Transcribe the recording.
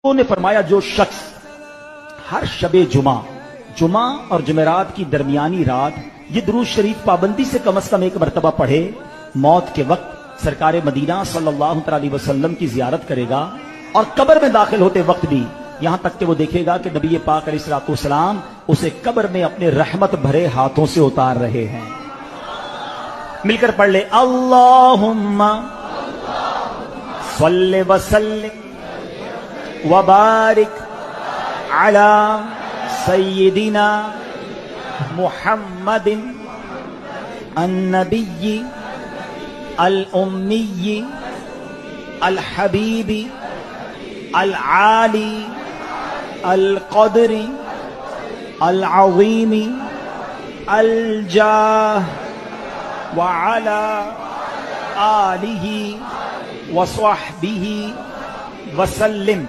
نے فرمایا جو شخص ہر شب جمعہ اور جمعرات کی درمیانی رات یہ درود شریف پابندی سے کم از کم ایک مرتبہ پڑھے، موت کے وقت سرکار مدینہ صلی اللہ علیہ وسلم کی زیارت کرے گا، اور قبر میں داخل ہوتے وقت بھی یہاں تک کہ وہ دیکھے گا کہ نبی پاک علیہ الصلوۃ والسلام اسے قبر میں اپنے رحمت بھرے ہاتھوں سے اتار رہے ہیں۔ مل کر پڑھ لے، اللہم صلی وسلم وبارک علی سیدنا محمد النبی الامی الحبیب العالی القدر العظیم الجاہ وعلی آلہ وصحبہ وسلم۔